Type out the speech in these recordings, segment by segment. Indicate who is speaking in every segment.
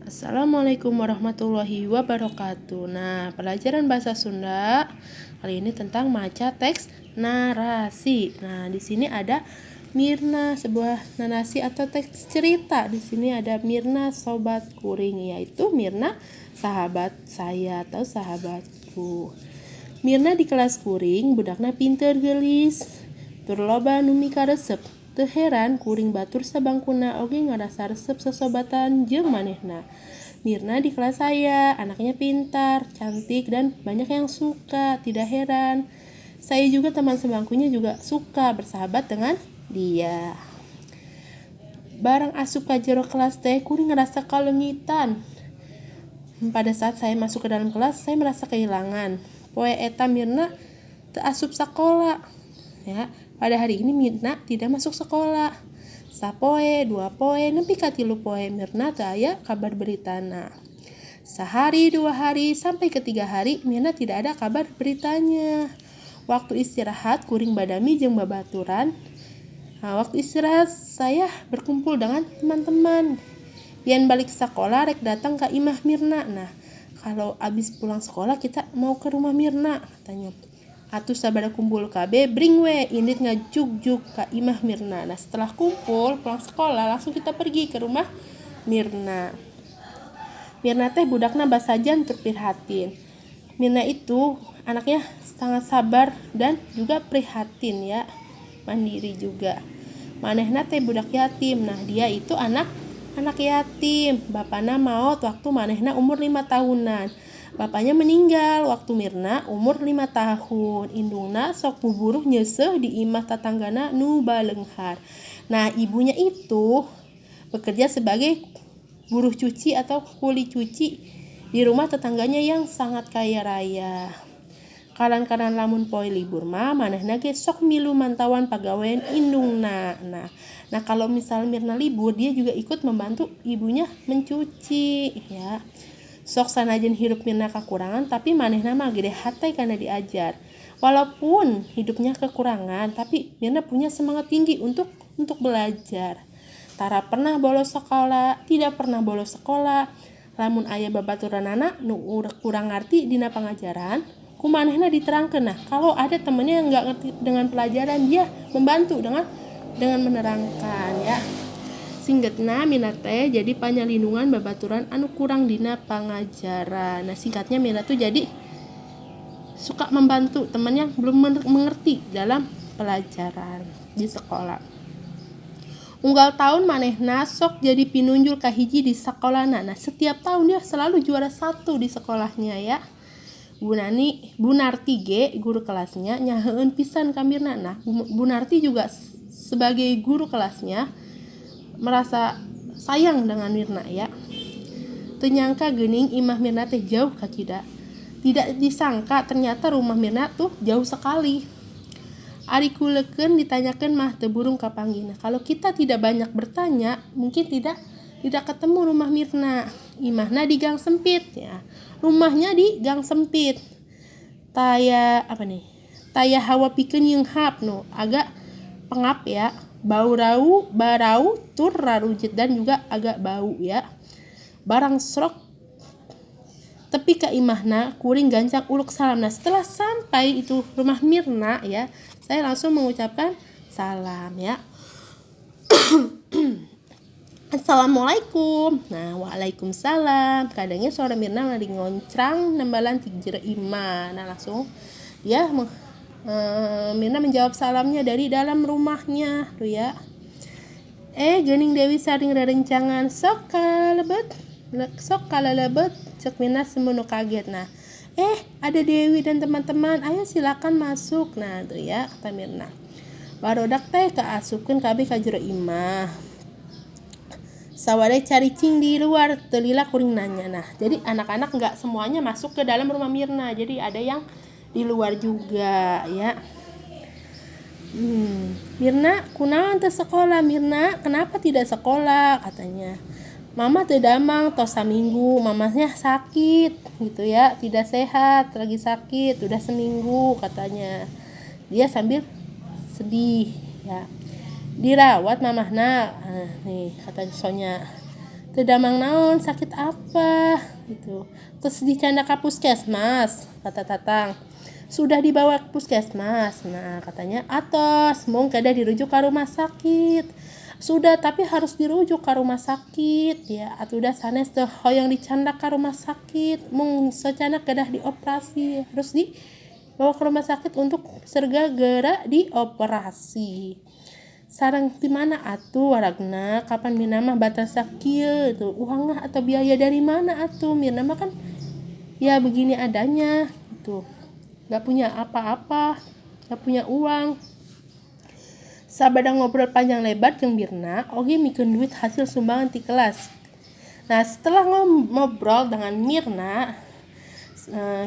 Speaker 1: Assalamualaikum warahmatullahi wabarakatuh. Nah, pelajaran bahasa Sunda kali ini tentang maca teks narasi. Nah, di sini ada Mirna, sebuah narasi atau teks cerita. Di sini ada Mirna sobat kuring, yaitu Mirna sahabat saya atau sahabatku. Mirna di kelas kuring, budakna pinter gelis, tur loba nu mika resep. Teu heran kuring batur sabangkuna oge ngarasa resep sesobatan jeung manehna. Mirna di kelas saya, anaknya pintar, cantik, dan banyak yang suka. Tidak heran, saya juga teman sebangkunya juga suka bersahabat dengan dia. Barang asup ka jero kelas teh, kuring ngerasa kalengitan. Pada saat saya masuk ke dalam kelas, saya merasa kehilangan. Poe eta Mirna teu asup sakola. Ya, pada hari ini Mirna tidak masuk sekolah. Sapoe, 2 poe, nepi ka 3 poe Mirna teu aya kabar beritana. Sehari, 2 hari, sampai ke 3 hari Mirna tidak ada kabar beritanya. Waktu istirahat kuring badami jeung babaturan. Nah, waktu istirahat saya berkumpul dengan teman-teman. Pian balik sekolah rek datang ke imah Mirna. Nah, kalau abis pulang sekolah kita mau ke rumah Mirna katanya. Atuh sabada kumpul KB bring we indit ngajuk-juk ka imah Mirna. Nah, setelah kumpul pulang sekolah langsung kita pergi ke rumah Mirna. Mirna teh budakna basajan terprihatin. Mirna itu anaknya sangat sabar dan juga prihatin ya, mandiri juga. Manehna teh budak yatim. Nah, dia itu anak yatim. Bapana maot waktu manehna umur 5 tahunan. Bapaknya meninggal waktu Mirna umur 5 tahun. Indungna sok buburuh nyeseh di imah tatanggana nu baleunghar. Nah, ibunya itu bekerja sebagai buruh cuci atau kuli cuci di rumah tetangganya yang sangat kaya raya. Kalan-kalan lamun poe libur mah manehna ge sok milu mantawan pagawean indungna. Nah, kalau misal Mirna libur, dia juga ikut membantu ibunya mencuci ya. Sok sanajan hirup Mirna kekurangan, tapi manehna mah gede hatai karena diajar. Walaupun hidupnya kekurangan, tapi Mirna punya semangat tinggi untuk belajar. Tara pernah bolos sekolah, tidak pernah bolos sekolah. Lamun aya babaturanana nu kurang ngarti dina pangajaran, ku manehna diterangkeun. Nah, kalau ada temennya yang enggak ngerti dengan pelajaran, dia membantu dengan menerangkan ya. Singkatna Mirna teh jadi panyalindungan babaturan anu kurang dina pangajaran. Nah, singkatnya Mirna tuh jadi suka membantu teman yang belum mengerti dalam pelajaran di sekolah. Unggal tahun manehna sok jadi pinunjul kahiji di sekolahna. Nah, setiap tahun dia selalu juara 1 di sekolahnya ya. Bu Narti ge guru kelasnya nyaheun pisan ka Mirna. Nah, Bu Narti juga sebagai guru kelasnya merasa sayang dengan Mirna ya. Teu nyangka geuning imah Mirna teh jauh ka cida. Tidak disangka ternyata rumah Mirna tuh jauh sekali. Ari kuleukeun ditanyakeun mah teu burung kapanggihna. Kalau kita tidak banyak bertanya, mungkin tidak ketemu rumah Mirna. Imahna di gang sempit ya. Rumahnya di gang sempit. Taya hawa pikeun yeunghap no, agak pengap ya. Barau tur rarujet dan juga agak bau ya. Barang srok tepi ka imahna kuring gancang uluk salam. Nah, setelah sampai itu rumah Mirna ya, saya langsung mengucapkan salam ya. Assalamualaikum. Nah, waalaikumsalam. Kadangnya suara Mirna lagi ngoncrang nembalan ti jero imah. Nah, langsung dia Mirna menjawab salamnya dari dalam rumahnya tuh ya. Geuning Dewi saring rerencangan sok kalebet cek Mirna semono kaget. Nah, ada Dewi dan teman-teman, ayo silakan masuk. Nah, tuh ya kata Mirna. Barodak teh kaasupkeun kabeh ka jero imah. Sawadai caricing di luar, teu lila kuring nanya. Nah, jadi anak-anak enggak semuanya masuk ke dalam rumah Mirna. Jadi ada yang di luar juga ya. Mirna, kunaon teu sekolah? Mirna, kenapa tidak sekolah? Katanya. Mama teu damang tos saminggu, mamanya sakit gitu ya, tidak sehat, lagi sakit, udah seminggu katanya. Dia sambil sedih ya. Dirawat mamahna, nih kata Sonya. Teu damang naon, sakit apa gitu. Terus dicanda ka puskesmas, kata Tatang. Sudah dibawa ke puskesmas. Nah, katanya atos, mung kada dirujuk ke rumah sakit. Sudah, tapi harus dirujuk ke rumah sakit ya. Atuh da sanes teh hoyong dicanda ka rumah sakit. Mung sacana kada dioperasi, harus dibawa ke rumah sakit untuk segera dioperasi. Sarang di mana atuh waragna, kapan Mirna mah batas kieu itu uang atau biaya dari mana atuh? Mirna mah kan ya begini adanya gitu. Gak punya apa-apa, gak punya uang. Sabada ngobrol panjang lebar jeung Mirna, oge mikeun duit hasil sumbangan ti kelas. Nah, setelah ngobrol dengan Mirna,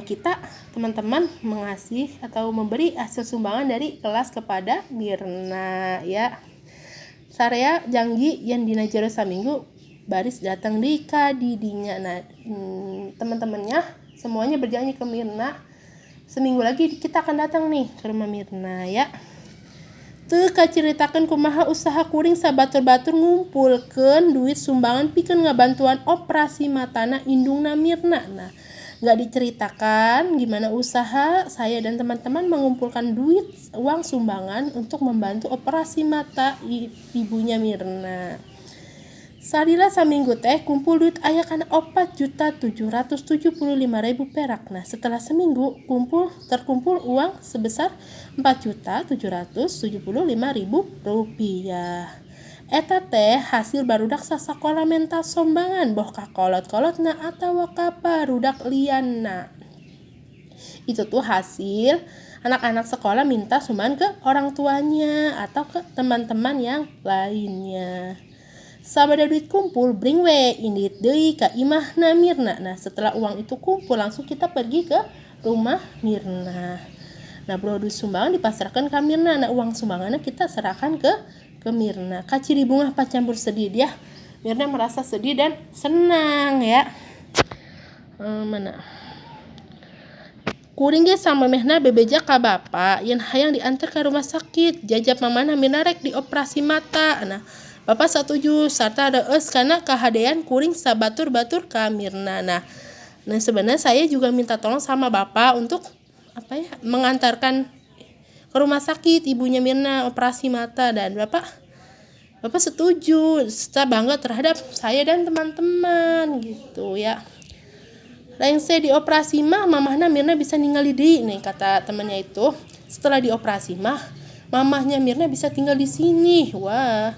Speaker 1: kita teman-teman mengasih atau memberi hasil sumbangan dari kelas kepada Mirna ya. Sarea janji yang dina jero saminggu baris datang di didinya. Nah, teman-temannya semuanya berjanji ke Mirna, seminggu lagi kita akan datang nih ke rumah Mirna ya. Teu kaceritakeun kumaha usaha kuring sabatur-batur ngumpulkeun duit sumbangan pikeun ngabantuan operasi matana indungna Mirna. Nah, gak diceritakan gimana usaha saya dan teman-teman mengumpulkan duit uang sumbangan untuk membantu operasi mata ibunya Mirna. Salila saminggu teh kumpul duit aya kana 4.775.000 perak. Nah, setelah seminggu terkumpul uang sebesar 4.775.000 rupiah. Eta teh hasil barudak sasakola mental sombangan boh ka kolot-kolotna atawa ka barudak lianna. Itu tuh hasil anak-anak sekolah minta sumbangan ke orang tuanya atau ke teman-teman yang lainnya. Sabada duit kumpul, bring we indit deui ka imahna Mirna. Nah, setelah uang itu kumpul langsung kita pergi ke rumah Mirna. Nah, duit sumbangan dipasrahkan ke Mirna. Nah, uang sumbangannya kita serahkan ke Mirna. Kaciri bunga pacampur sedih dia. Mirna merasa sedih dan senang ya. Kuring ge sama mehna bebeja ka bapa yang hayang diantar ke rumah sakit. Jajab mamana Mirna rek dioperasi mata. Nah, Bapak setuju serta reus karena kehadean kuring sabatur-batur ka Mirna. Nah, sebenarnya saya juga minta tolong sama Bapak untuk mengantarkan ke rumah sakit ibunya Mirna operasi mata, dan Bapak setuju. Saya bangga terhadap saya dan teman-teman gitu ya. Lain saya dioperasi mah mamahna Mirna bisa ningali deui nih, kata temannya itu. Setelah dioperasi mah mamahnya Mirna bisa tinggal di sini. Wah,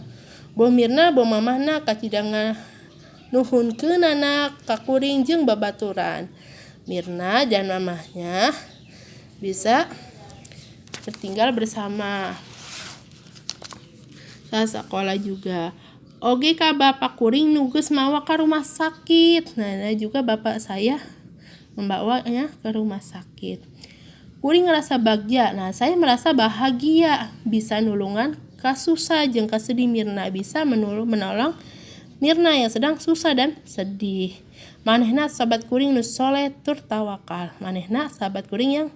Speaker 1: bo Mirna bo mamahna kacidanga nuhunkeun anak ka kuring jeung babaturan. Mirna dan mamahnya bisa bertinggal bersama. Sekolah juga. Oge ka bapak kuring nugus mawa ka rumah sakit. Nah, juga bapak saya membawanya ke rumah sakit. Kuring ngerasa bahagia. Nah, saya merasa bahagia bisa nulungan kasusah jeung kasedih Mirna, bisa menolong Mirna yang sedang susah dan sedih. Manehna sahabat kuring nu soleh tur tawakal. Manehna sahabat kuring yang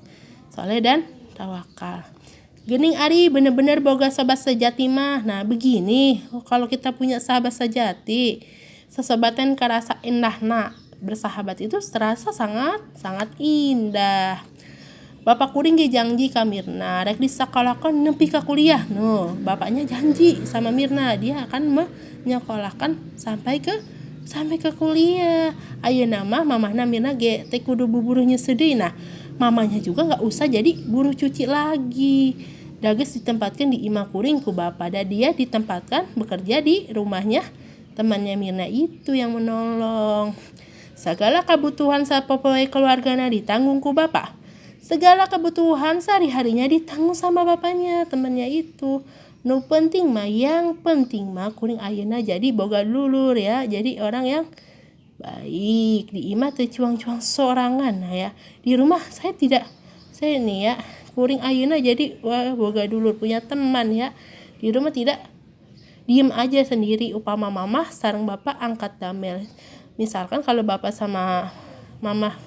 Speaker 1: soleh dan tawakal. Geuning ari bener-bener boga sahabat sejati mah. Nah, begini, kalau kita punya sahabat sejati, sesobatan karasa indahna. Bersahabat itu terasa sangat indah. Bapak kuring ge janji ka Mirna rek disakolakeun nepi ka kuliah. No, bapaknya janji sama Mirna dia akan menyekolahkan sampai ke kuliah. Ayeuna mah mamahna Mirna ge teh kudu buburuhnya sedih. Nah, mamanya juga enggak usah jadi buruh cuci lagi. Dages ditempatkan di imah kuring ku bapa, dan dia ditempatkan bekerja di rumahnya temannya Mirna itu yang menolong. Segala kebutuhan sapopoe keluargana ditanggung ku bapa. Segala kebutuhan sehari-harinya ditanggung sama bapaknya, temannya itu. Nu penting mah, yang penting mah kuring ayeuna jadi boga dulur ya. Jadi orang yang baik. Di imah teu cuang-cuang sorangan ya. Di rumah saya nih ya, kuring ayeuna jadi boga dulur, punya teman ya. Di rumah tidak diem aja sendiri, upama mamah sareng bapak angkat damel. Misalkan kalau bapak sama mamah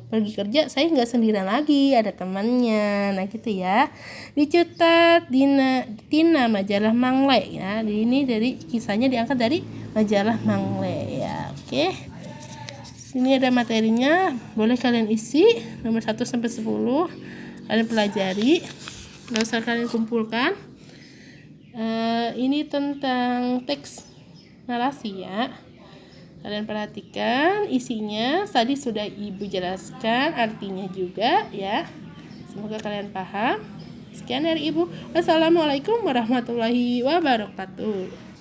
Speaker 1: pergi kerja, saya nggak sendirian lagi, ada temannya. Nah gitu ya. Dicetak Tina majalah Mangle ya. Ini dari kisahnya diangkat dari majalah Mangle ya. Oke. Sini ada materinya, boleh kalian isi nomor 1 sampai 10. Kalian pelajari. Nggak usah kalian kumpulkan. Ini tentang teks narasi ya. Kalian perhatikan isinya, tadi sudah Ibu jelaskan artinya juga ya. Semoga kalian paham. Sekian dari Ibu. Wassalamualaikum warahmatullahi wabarakatuh.